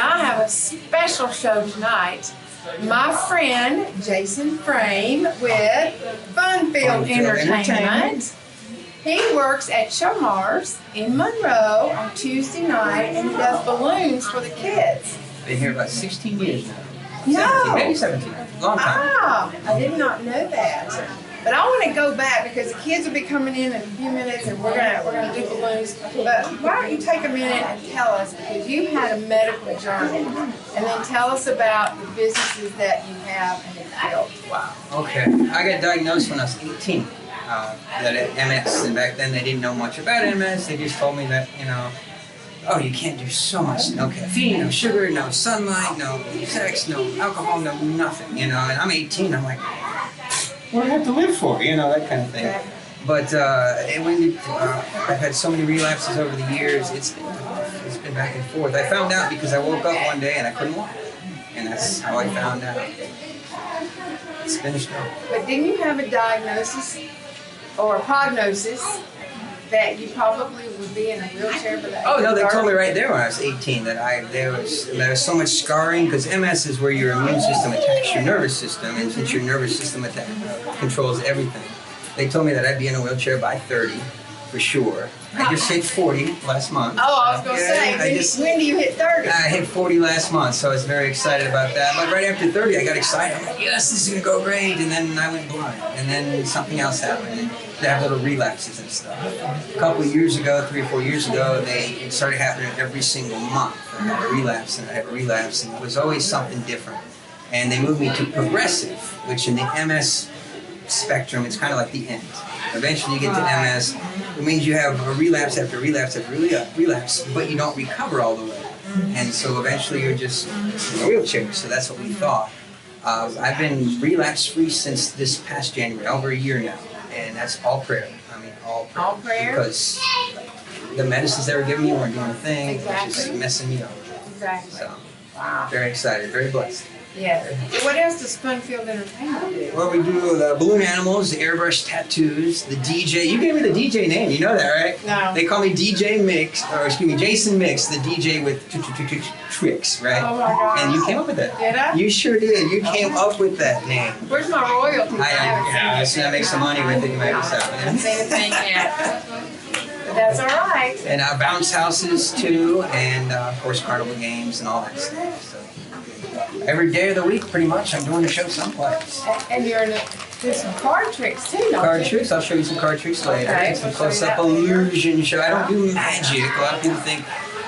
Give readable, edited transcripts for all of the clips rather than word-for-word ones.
Now I have a special show tonight. My friend Jason Frame with Funfield Entertainment. He works at Showmars in Monroe on Tuesday night and he does balloons for the kids. Been here about 16 years now. No. 17, maybe 17. Long time. Ah, I did not know that. But I want to go back because the kids will be coming in a few minutes and we're gonna do balloons. But why don't you take a minute and tell us, because you had a medical journey, and then tell us about the businesses that you have in the field. Wow. Okay. I got diagnosed when I was 18. That MS, and back then they didn't know much about MS. They just told me that, you know, oh, you can't do so much. No caffeine, no sugar, no sunlight, no sex, no alcohol, no nothing. You know, and I'm 18. I'm like, what do I have to live for? You know, that kind of thing. But I've had so many relapses over the years. It's been back and forth. I found out because I woke up one day and I couldn't walk, and that's how I found out. It's finished up. But didn't you have a diagnosis or a prognosis that you probably would be in a wheelchair for that? Oh no, they told me right there when I was 18 that there was so much scarring, because MS is where your immune system attacks your nervous system, and since your nervous system controls everything, they told me that I'd be in a wheelchair by 30 for sure. I just hit 40 last month. Oh, I was going to say, when do you hit 30? I hit 40 last month, so I was very excited about that. But right after 30, I got excited. I'm like, yes, this is going to go great. And then I went blind. And then something else happened. And they have little relapses and stuff. A couple of years ago, 3 or 4 years ago, it started happening every single month. I had a relapse, and I had a relapse, and it was always something different. And they moved me to progressive, which in the MS spectrum, it's kind of like the end. Eventually you get to MS. It means you have a relapse after relapse after relapse, but you don't recover all the way. And so eventually you're just in a wheelchair. So that's what we thought. I've been relapse-free since this past January, over a year now. And that's all prayer. I mean, all prayer. All prayer? Because the medicines they were giving me weren't doing a thing. Exactly. Which is messing me up. Exactly. So, wow. Very excited, very blessed. Yeah. What else does Funfield Entertainment do? Well, we do the balloon animals, the airbrush tattoos, the DJ. You gave me the DJ name, you know that, right? No. They call me DJ Mix, or excuse me, Jason Mix, the DJ with tricks, right? Oh my gosh. And you came up with that. Did I? You sure did. You came up with that name. Where's my royalties? I was going to make some money with it, you might be so. I haven't seen a thing yet. But that's all right. And bounce houses too, and of course carnival games and all that stuff. So every day of the week, pretty much, I'm doing a show someplace. And you're doing some card tricks too, don't you? Card tricks, I'll show you some card tricks later. Okay, It's some we'll show you close-up that later. illusion show. I don't do magic. A lot of people think,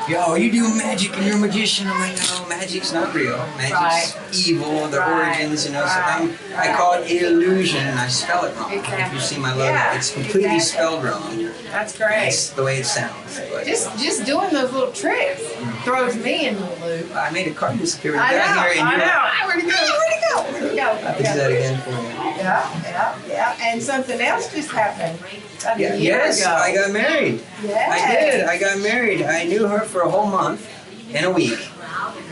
yo, you do magic and you're a magician. I'm like, no, magic's not real. Magic's evil, the origins, you know. So I call it illusion, and I spell it wrong. Exactly. If you see my logo, Yeah, it's completely spelled wrong. That's great. That's the way it sounds. But Just doing those little tricks throws me into the loop. I made a card disappear when I you got know, here, and I you're know. like, ah, where'd it go? Where'd it go? Where'd it go? I have to do that again for you. Yeah. And something else just happened about a year Yes, ago. I got married. Yes. I did. I got married. I knew her for a whole month and a week.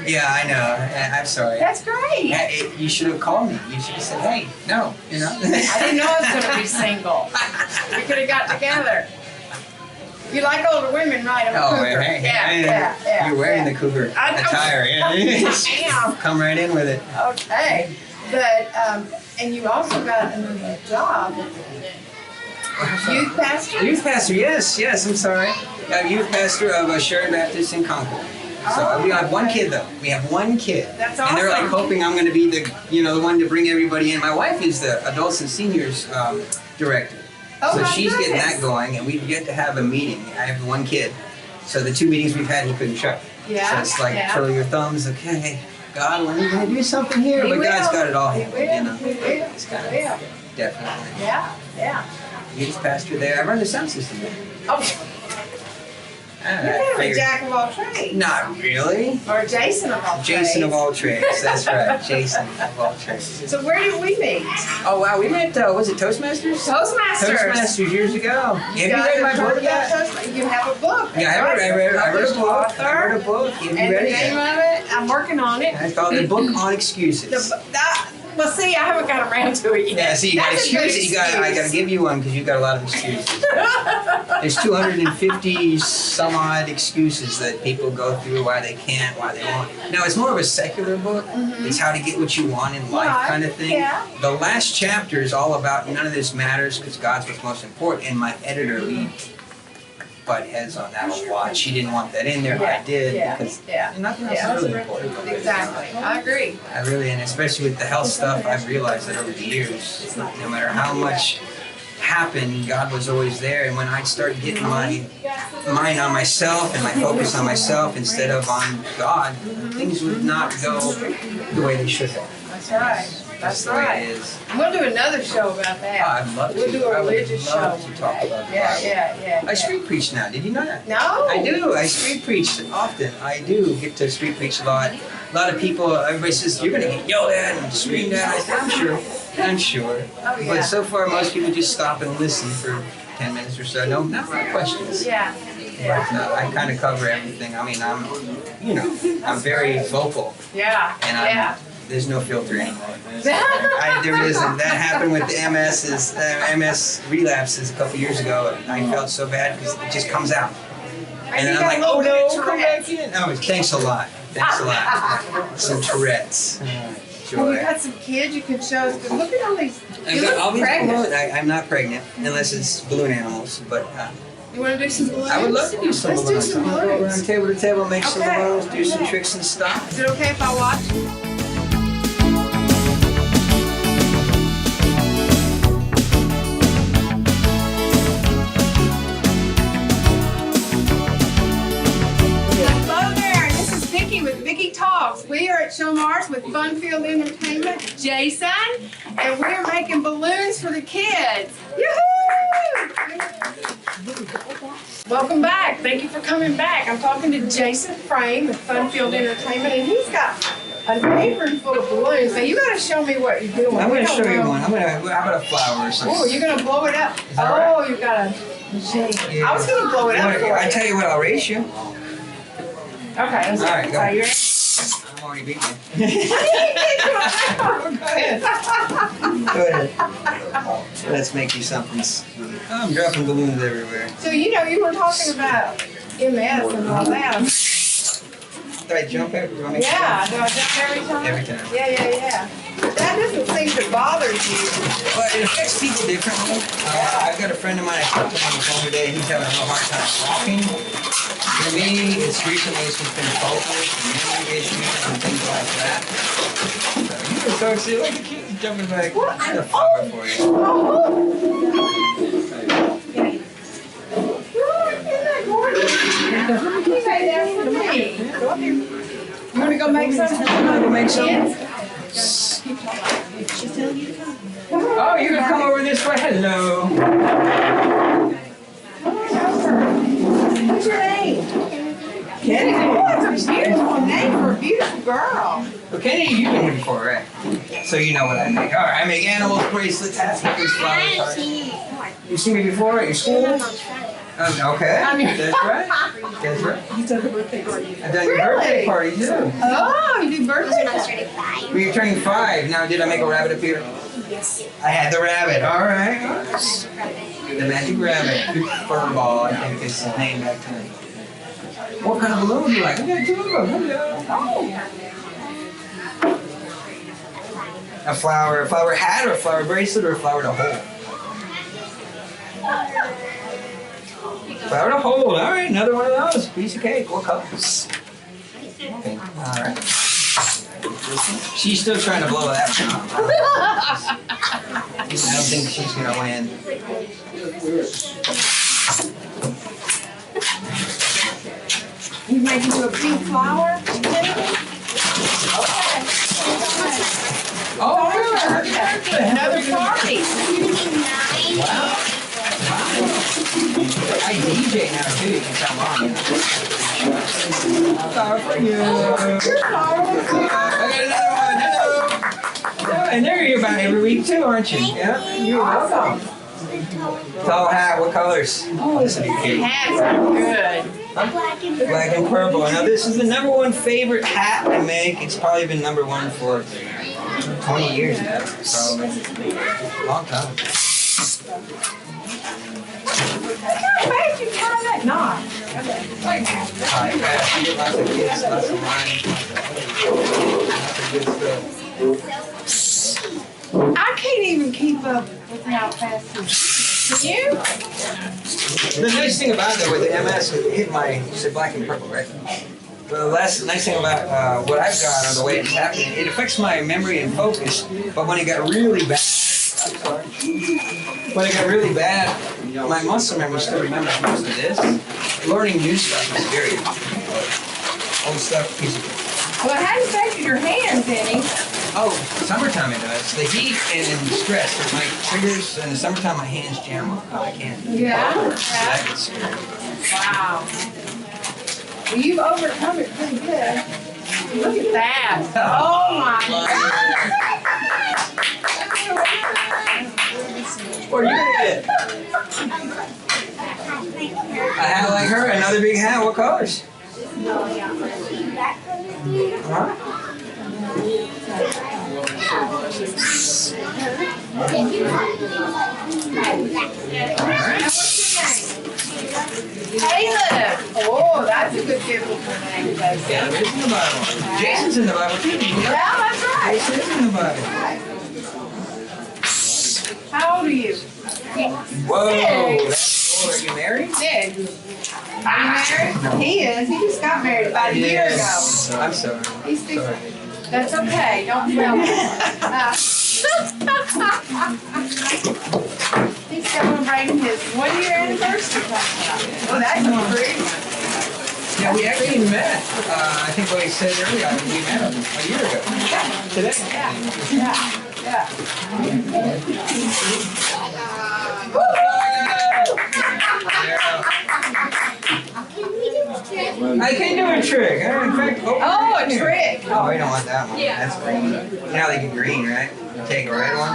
Yeah, I know. I'm sorry. That's great. You should have called me. You should have said, hey, no, you know. I didn't know I was going to be single. We could have got together. You like older women, right? I'm a cougar. Hey, Yeah. You're wearing the cougar attire. Yeah. I am. Come right in with it. Okay. But, and you also got another job. Youth pastor? Youth pastor, yes, I'm sorry. I'm youth pastor of Sharon Baptist in Concord. So we have one kid though. We have one kid. That's And they're like awesome. hoping I'm going to be the one to bring everybody in. My wife is the adults and seniors director. Oh, So my she's getting goodness. that going, and we've yet to have a meeting. I have one kid. So the 2 meetings we've had, he couldn't show. Yeah, So it's like, yeah. twiddle your thumbs, okay, God, when are you going to do something here? He But God's will. got it all He handled, will. you know. He will. It's kind of, He will. definitely. Yeah. Youth pastor there. I run the sound system there. Oh, All you're right, kind of a figured- jack of all trades. Not really. Or Jason of all trades. Jason of all trades. That's right. Jason of all trades. So where did we meet? Oh wow, we met. Was it Toastmasters? Toastmasters. Toastmasters years ago. Have you guys read my have heard book about yet? Toastmasters? You have a book. Yeah, I read a Published book. author. I read a book. Have you And the read name it? of it, I'm working on it. I called it The Book on Excuses. Well, see, I haven't got around to it yet. Yeah, see, you got That's a good excuses. I got to give you one because you got a lot of excuses. There's 250 some odd excuses that people go through why they can't, why they won't. Now, it's more of a secular book. It's how to get what you want in life kind of thing. Yeah. The last chapter is all about none of this matters because God's what's most important. And my editor, Lee, butt heads on that a lot. She didn't want that in there. I did because nothing else is really important. Exactly. I agree. I really, and especially with the health stuff, I've realized that over the years, no matter how much happened, God was always there. And when I started getting my mind on myself and my focus on myself instead of on God, things would not go the way they should have. That's right. That's the way right. it is. We'll do another show about that. Oh, I'd love to. We'll do a religious show. I would love to talk about that. Yeah. I street preach now. Did you know that? No. I do. I street preach often. I do get to street preach a lot. A lot of people, everybody says, you're going to get yelled at and screamed at. I said, I'm sure. I'm sure. Oh, yeah. But so far, most people just stop and listen for 10 minutes or so. No, not my questions. Yeah. But I kind of cover everything. I mean, I'm very vocal. Yeah. And there's no filter anymore. There isn't. That happened with the MS relapses a couple years ago. And I felt so bad because it just comes out. And then I'm like, oh no, come back in. Oh, thanks a lot. Thanks a lot. Some Tourette's. Well, you got some kids you can show us. But look at all these. I've You got all look these pregnant. balloons. I'm not pregnant unless it's balloon animals. But You want to do some balloons? I would love to do some Let's balloons. do some I'm gonna go balloons. around table to table, make some Okay. balloons, do some tricks and stuff. Is it okay if I watch? Hello there, this is Vicki with Vicki Talks. We are at Showmars with Funfield Entertainment, Jason, and we're making balloons for the kids. Yoo-hoo! Welcome back. Thank you for coming back. I'm talking to Jason Frame with Funfield Entertainment, and he's got an apron full of balloons. Now you got to show me what you're doing. I'm We going to don't show you know. one. How about a flower or something? Oh, you're going to blow it up. Is that right? Oh, you got a machine. Yeah. I was going to blow it up for you. I tell you what, I'll race you. Okay, let's All right, go. you ready? I'm already beating you. Go ahead. Let's make you something sweet. Oh, I'm dropping balloons everywhere. So, you were talking about MS and all that. Do I jump every time? Yeah, do I jump every time? Every time. Yeah. That doesn't seem to bother you. Well, it affects people differently. I've got a friend of mine, I talked to him on the phone today, he's having a real hard time walking. For me, it's just been focus and memory issues and things like that. So you were so excited, like the kids jumping back. I got a flower for you. You want to go make something? Go make some. Oh, you're gonna come over this way? Hello. What's your name? Kennedy. Oh, it's a beautiful name for a beautiful girl. Well, Kennedy, you've been here before, right? So you know what I make. All right, I make animals, bracelets, hats, these flower cards. You've seen me before at your school? Okay. That's right. That's right. You took a birthday party. I've done your birthday party too. Oh, you do birthday party? Well, you're turning 5. Now, did I make a rabbit appear? Yes. I had the rabbit. All right. The magic rabbit. Furball, I think is his name back then. What kind of balloon do you like? I got 2 of them. Hello. A flower hat, or a flower bracelet, or a flower to hold? Flower to hold. All right, another one of those. Piece of cake. What colors? Pink. All right. She's still trying to blow that one off. I don't think she's gonna win. You making you a pink flower? Oh, really? Another party. Wow. I DJ now too. You can come on. Flower for you. I got another one. Hello. And there you're about every week too, aren't you? Yeah. You're welcome. Tall hat. What colors? Oh, this would be cute. Hats are good. Black and purple. Now this is the #1 favorite hat I make. It's probably been #1 for 20 years ago, probably. Long time. How fast you tie that knot? Lots of kids, lots of wine. Lots of good stuff. I can't even keep up with how fast you. Can you? The nice thing about it with the MS, it hit my, you said black and purple, right? The nice thing about what I've got or the way it's happening, it affects my memory and focus, but when it got really bad, my muscle memory still remembers most of this. Learning new stuff is very difficult. Old stuff, piece of it. Well, it has affected your hands, Benny. Oh, summertime it does. The heat and the stress, it like triggers, in the summertime my hands jam up. I can't. Yeah? That gets scary. Wow. Well, you've overcome it pretty good. Look at that. Oh my God. What are you gonna get? A hat like her, another big hat. What colors? Huh? Caleb. Oh, that's a good biblical name, Joseph. Yeah, it's in the Bible. Jason's in the Bible too. Yeah, that's right. Jason is in the Bible. How old are you? Whoa, that's old. Are you married? 6. Are you married? No. He is. He just got married about a year ago. I'm sorry. He's That's okay. Don't tell me. He's celebrating his 1-year anniversary. Oh, that's improvement. Yeah, we actually met. I think what he said earlier, we met a year ago. Today. Yeah. I can do a trick. In fact, Oh, a trick. Oh, we don't want that one. That's green. You know how they get green, right? You take a red one,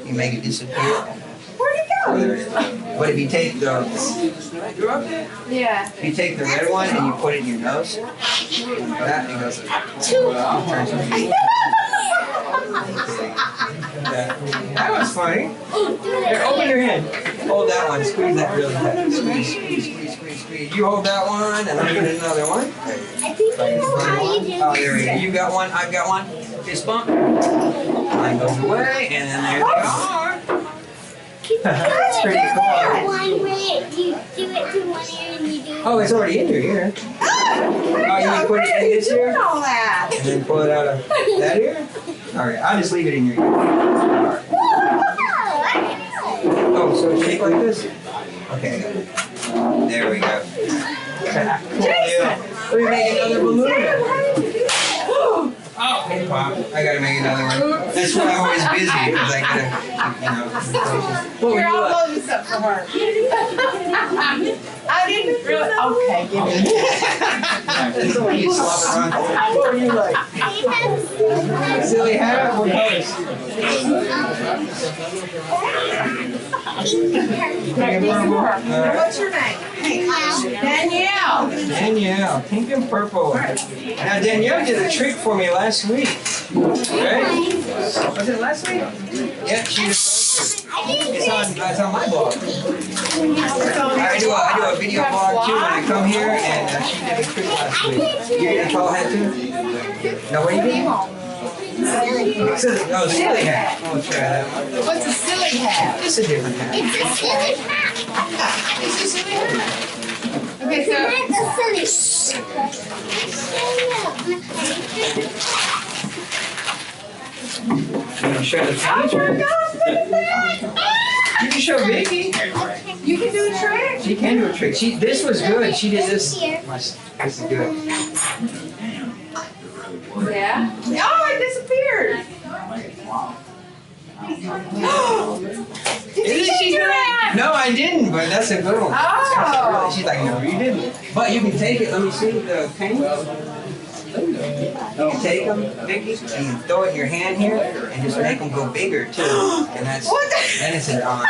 you make it disappear. Where'd it Oh, go? there it is. But if you take the, you're up there. Yeah. If you take the red one and you put it in your nose, that it goes. Turns green. That was funny. Here, open your hand. Hold that one. Squeeze that really tight. Squeeze. You hold that one, and I'll get another one. I think I know how you do Oh, there we go. You got one. I've got one. Fist bump. Line goes away, and then there they are. That's pretty cool. One where you do it to one ear and you do it. Oh, it's already in your ear. Oh, you can put it in this ear, all that. and then pull it out of that ear. All right, I'll just leave it in your ear. All right. Oh, so it's shaped like this? Okay, there we go. Jason! Let me make another balloon. Oh, hey, Pop. I gotta make another one. That's why I'm always busy, because I gotta, What would Here, you I'll like? blow this up for her. I didn't really. Okay, give me That's the way you slop around. What would you like? Silly hat? What colors? What's your name? Danielle. Danielle, pink and purple. Now Danielle did a trick for me last week. Right? Was it last week? Yeah, she was. It's on my blog. I do a video blog too when I come here, and she did a trick last week. You get a tall hat too? No, what do you mean? Oh, silly hat. Oh, try that one. What's a silly hat? It's a different hat. It's a silly hat. It's a silly hat. Okay, so. It's You want to show the Oh my picture? gosh, look at that! You can show Vicki. You can do a trick? She can do a trick. This was good. She did this. This is good. Yeah. Oh, it disappeared. Did you change your hat? No, I didn't, but that's a good one. Oh. She's like, no, you didn't. But you can take it. Let me see the paint. You can take them, Vicki, and you throw it in your hand here, and just make them go bigger too. And that's then it's a dime.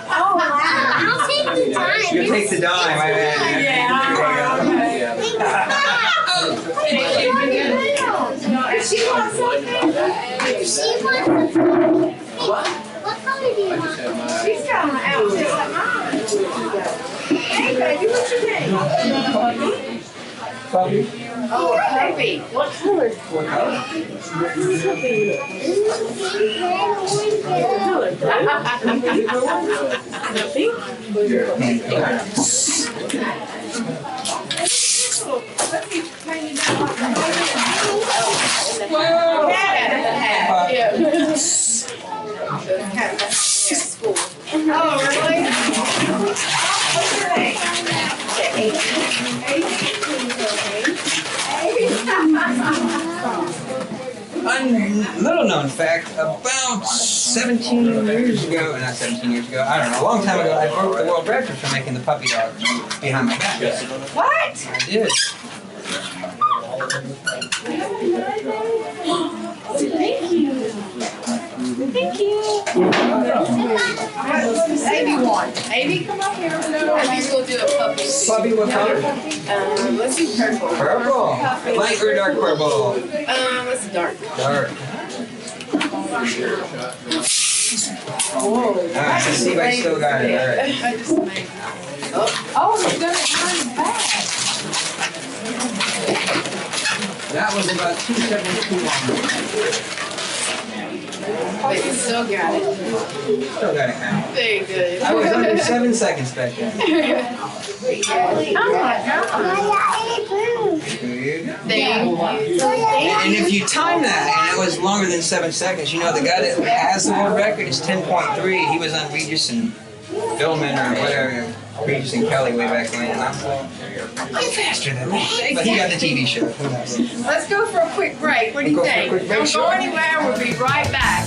Oh, wow. I'll take the dime. You take the dime. She wants something. what's your name? Puppy. Oh, puppy. What color? What color? Oh, really? What's your name? Little known fact, about 17 years ago, not 17 years ago, I don't know, a long time ago, I broke the world record for making the puppy dog behind my back. What? I did. Thank you. Thank you. What does Avy want? Avy, come up here. Avy's gonna do a puppy. Puppy, what color? Let's do purple. Purple. Light or dark purple? Let's do dark. Dark. Alright, let's see if I still got it. Alright. I just made Oh, he's done it behind his back. That was about 272 long. But you still got it. Still got it now. Very good. I was under 7 seconds back then. Oh my God. Thank you. And if you time that, and it was longer than 7 seconds, you know the guy that has the world record is 10.3. He was on Regis and Billman or whatever, Regis and Kelly way back when. And I'm faster than that. But he got the TV show. Who knows? Let's go for a quick break. What do you Go for a think? quick break, Don't sure. go anywhere. We'll be right back.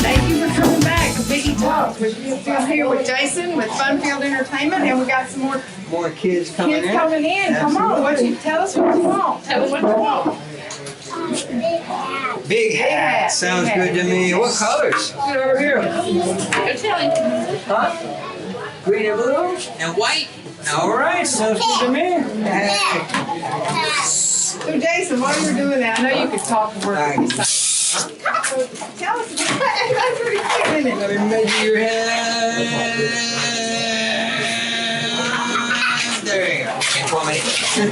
Thank you for coming back to Vicki Talks. We're still here with Jason with Funfield Entertainment, and we got some more More kids coming kids in. coming in. Come on, tell us what you want. Tell us what you want. Big hat. Sounds good to me. What colors? Get over here. Go tell him. Huh? Green and blue? And white? All right, sounds good to me. So Jason, while you're doing that, I know you could talk and work at the same time. Tell us that's pretty quick, isn't it? Let me measure your head. There you go. In 12 minutes. So, I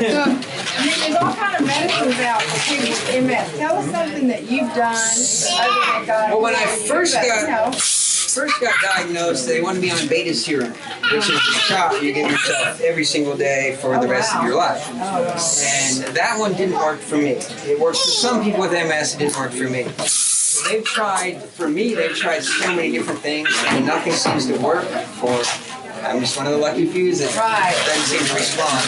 mean, there's all kind of medicines out for people with MS. Tell us something that you've done other than God. Well, when I first But, got diagnosed, they wanted me on beta serum, which is the shot you give yourself every single day for the rest of your life. And that one didn't work for me. It works for some people with MS, it didn't work for me. So they've tried so many different things, and nothing seems to work for. I'm just one of the lucky few that doesn't seem to respond.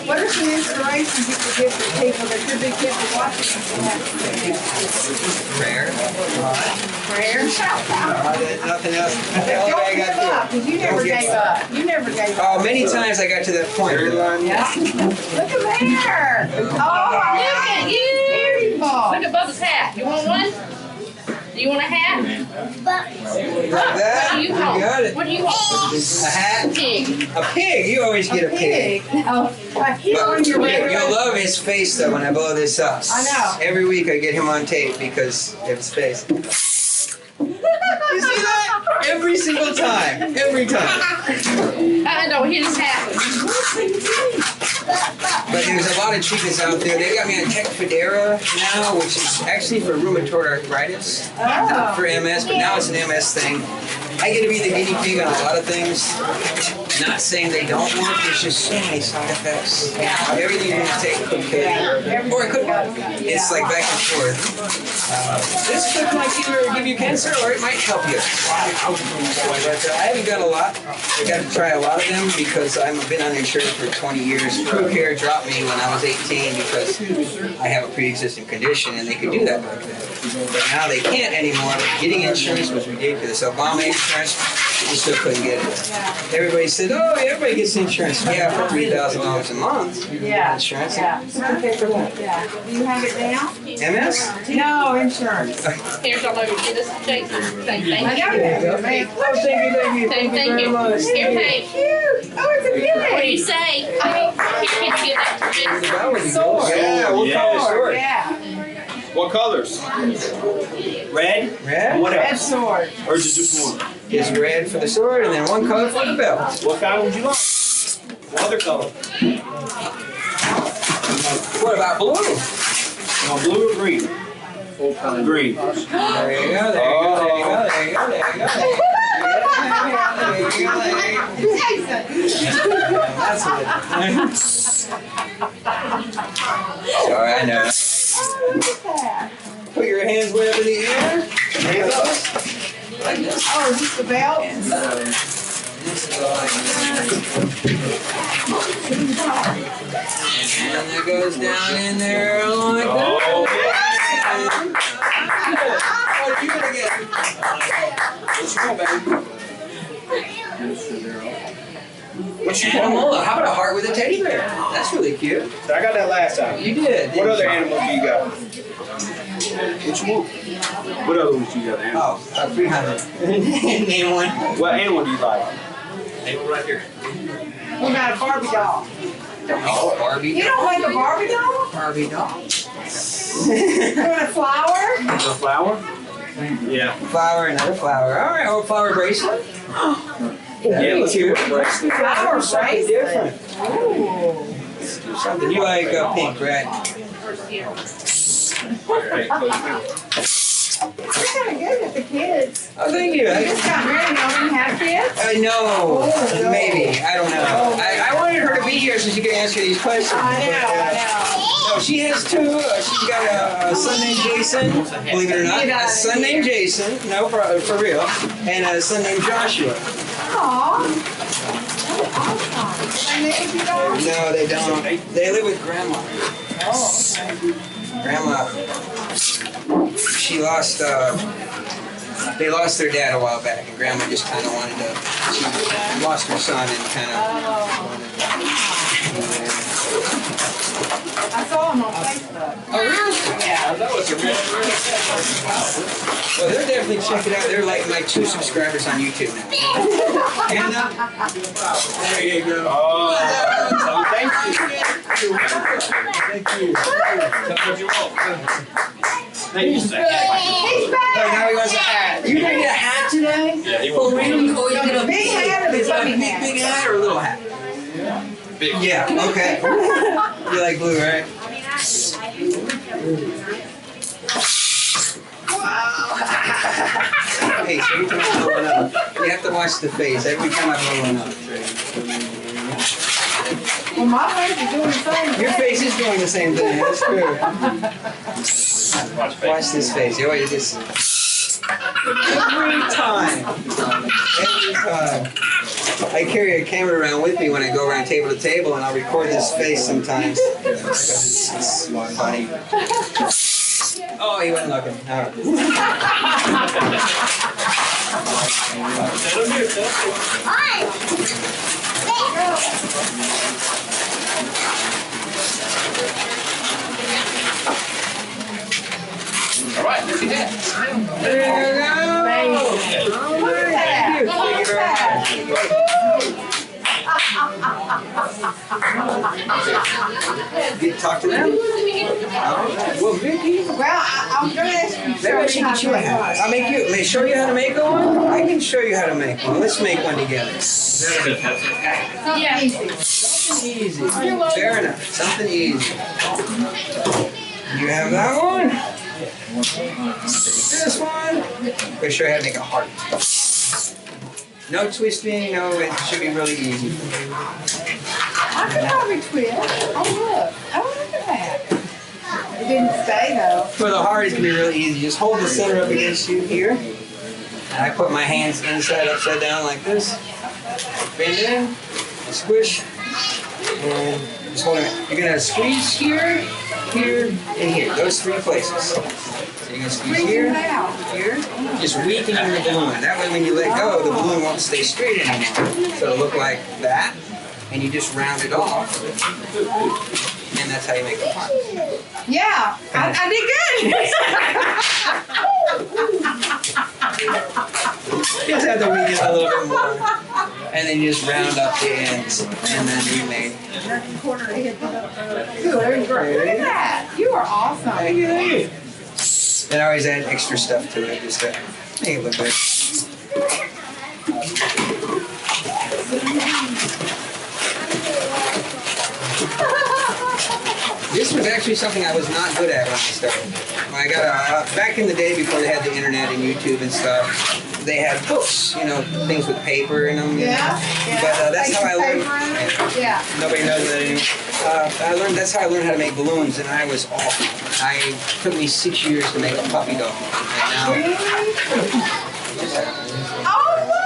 What are some inspirations you could give for people that could be kids are watching Prayer. Prayer? Nothing else. Don't give up, because you never gave up. You never gave up. Oh, many times I got to that point. Yeah. Look at there. Oh, look at you. Beautiful. Look at Bubba's hat. You want one? Do you want a hat? Like that? What do you You want? got it. What do you want? A hat? Pig. A pig? You always get a pig. Oh, like you on your regular. You'll love his face though when I blow this up. I know. Every week I get him on tape because of his face. You see that? Every single time. Every time. I know his hat. But there's a lot of treatments out there. They got me on Tecfidera now, which is actually for rheumatoid arthritis, not for MS, but now it's an MS thing. I get to be the guinea pig on a lot of things. Not saying they don't work, there's just so many side effects. Everything you're going to take could kill you. Or it could work. It's like back and forth. This could might either give you cancer or it might help you. But I haven't got a lot. I got to try a lot of them because I've been uninsured for 20 years. True Care dropped me when I was 18 because I have a pre-existing condition and they could do that back then. But now they can't anymore. Getting insurance was ridiculous. Obama insurance, we still couldn't get it. Everybody said, oh, everybody gets insurance. Yeah, for $3,000 a month. Yeah. Insurance. Yeah. Who's going to pay for that? Yeah. Do you have it down? MS? No, insurance. Here's all over. This is Jason. Say I thank got you. it. Oh, thank you. Say thank you. Here, Paige. Cute. Oh, it's a What do you pig. say? Here, can you give that to Jason? That was Sword. Yeah, what color sword? Yeah. What colors? Red? Red? What Red else? sword. Or is it just one? Is red for the sword and then one color for the belt. What kind would you like? What other color? What about blue? Blue or green? Green. There you go, there you go, there you go, there you go, there you go. That's it. Sorry, I know. Put your hands way up in the air. Hands up. Like this. Oh, is this the belt? And it goes down in there like that. Oh, What are you gonna get? what you want, baby? What you Animal. want? How about a heart with a teddy bear? That's really cute. I got that last time. You did. What other animals do you got? What you want? What other ones you got? Animals? Oh, 300. Name one. What animal do you like? Name one right here. We got a Barbie doll. Oh, Barbie. You don't like a Barbie doll? Barbie doll. You want a flower? A flower? Yeah. Flower, another flower. All right, oh, flower bracelet. Yeah, let's cute. Flower Something bracelet. different. Ooh. Something you like pink, right? You're kind of good with the kids. Oh, thank you. You just got married. You already have kids? I know. Oh, no. Maybe. I don't know. I wanted her to be here so she could answer these questions. I No, she has two. She's got a son named Jason, believe it or not. A son named Jason, no, for real. And a son named Joshua. know. Aww. And they, you don't? No, they don't. They live with Grandma. Oh, okay. Grandma, she lost, they lost their dad a while back, and Grandma just kind of wanted to, she lost her son and kind of I saw them on Facebook. Oh, really? Yeah. That was a Well, they're definitely check it out. They're like my 2 subscribers on YouTube now. And, there you go. Oh, thank you. Thank you. That's what you want. Thank you, sir. He's back. Oh, now he wants a hat. You gonna get a hat today? Yeah, he Oh, wants really? Oh, you get a Big hat or the is that a chubby big, hat? big hat or a little hat? big. Yeah, okay. You like blue, right? Hey, so every time I blow one up, you have to watch the face. Every time I blow one up. Well, my face is doing the same. Your face is doing the same thing. That's true. Watch this face. You always just every time. Every time. I carry a camera around with me when I go around table to table, and I'll record this face sometimes because it's funny. Oh, he wasn't looking. All right. All right, where's your hat? There you go. Look at that. Thank you very much. Did you talk to them? Oh, well, Vicki, Well, I was going to ask you maybe I should get you a hat. I'll make you. May I show you how to make one? I can show you how to make one. Let's make one together. Yeah. Something easy. Fair enough. Something easy. You have that one. This one. We'll show you how to make a heart. No twisting. No. It should be really easy. I could probably twist. Oh, look. Oh, look at that. It didn't stay, though. For the heart, it can be really easy. Just hold the center up against you here. And I put my hands inside, upside down like this. Bend in, squish, and just hold it. You're gonna squeeze here, here, and here. Those 3 places. So you can squeeze here, here, just weakening the balloon. That way when you let go, the balloon won't stay straight anymore. So it'll look like that, and you just round it off, and that's how you make it pop. Yeah, I did good. You just have to weaken it a little bit more, and then you just round up the ends, and then you make. Good, great. Look at that. You are awesome. Thank you. And I always add extra stuff to it just to make it look good. This was actually something I was not good at when I started. When I got back in the day before they had the internet and YouTube and stuff, they had books, you know, things with paper in them. Yeah. But that's how I learned. Yeah. Nobody knows that anymore. That's how I learned how to make balloons, and I was awful. It took me 6 years to make a puppy doll. And now, Oh, look!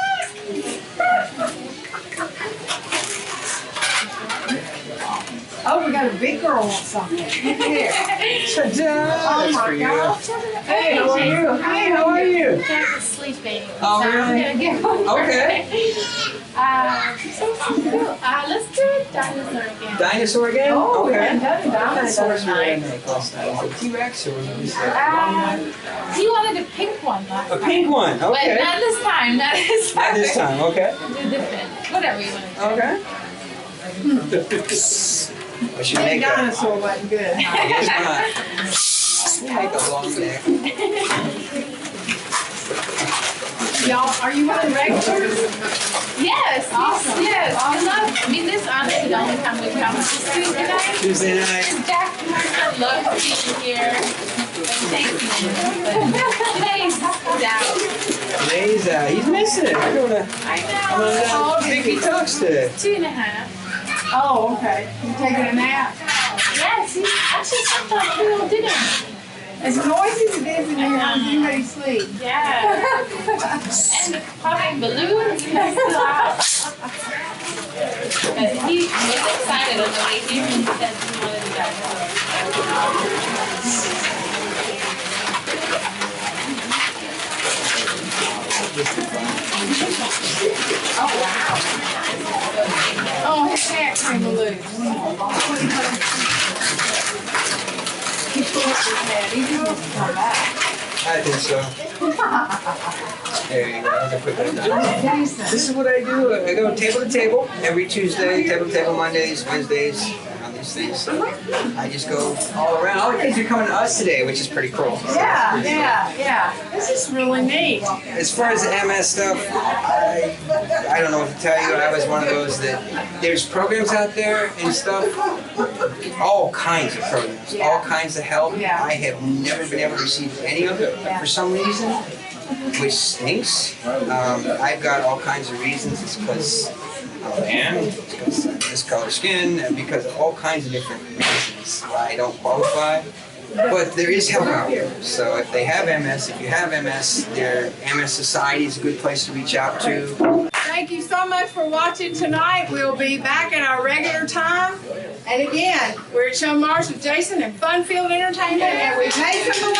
Oh, we got a big girl on something. Here. ta-da! Oh my gosh. Hey, how are you? Hey, how are you? Jack is sleeping. Oh, so really? I'm gonna go. Okay. Let's do a dinosaur again. Dinosaur again? Oh, we Okay. haven't done a What dinosaur dinosaurs were we tonight. gonna make last night? Was it T-Rex or was it just He wanted a pink one last a time. pink one? But Okay. not this time. Not this time. Not this time. Okay. Do different. Whatever you want to do. Okay. What should we That make that? dinosaur wasn't good. I guess not. We'll make a long neck. Y'all, are you one of the regulars? Yes. Awesome. Yes. I mean, this is honestly the only time we come. It's just Tuesday night. Tuesday night. Jack loves being here. Thank you. Today's out. Today's he's missing it. We're doing I a know. Vicki Talks today. 2.5. Oh, okay. You taking a nap? Yes, he's actually sometimes we all dinner. As noisy as it is in here, you may sleep. Yeah. And popping balloons. But he was excited on the way here and said he wanted to go. Oh, wow. Oh, his hat came loose. He pulled up his hat. He just wants to come back. I think so. There you go. That's a quick one. Jason. This is what I do. I go table to table every Tuesday, table to table Mondays, Wednesdays, on these things. I just go all around. All the kids are coming to us today, which is pretty cool. Yeah. This is really neat. As far as the MS stuff, I don't know what to tell you. I was one of those that there's programs out there and stuff, all kinds of programs, all kinds of help. Yeah. I have never been able to receive any of it for some reason, which stinks. I've got all kinds of reasons. It's because I am, it's because of this color skin, and because of all kinds of different reasons why I don't qualify. But there is help out there. So if they have MS, if you have MS, their MS Society is a good place to reach out to. Thank you so much for watching tonight. We'll be back at our regular time. And again, we're at Show Mars with Jason and Funfield Entertainment, and we've made some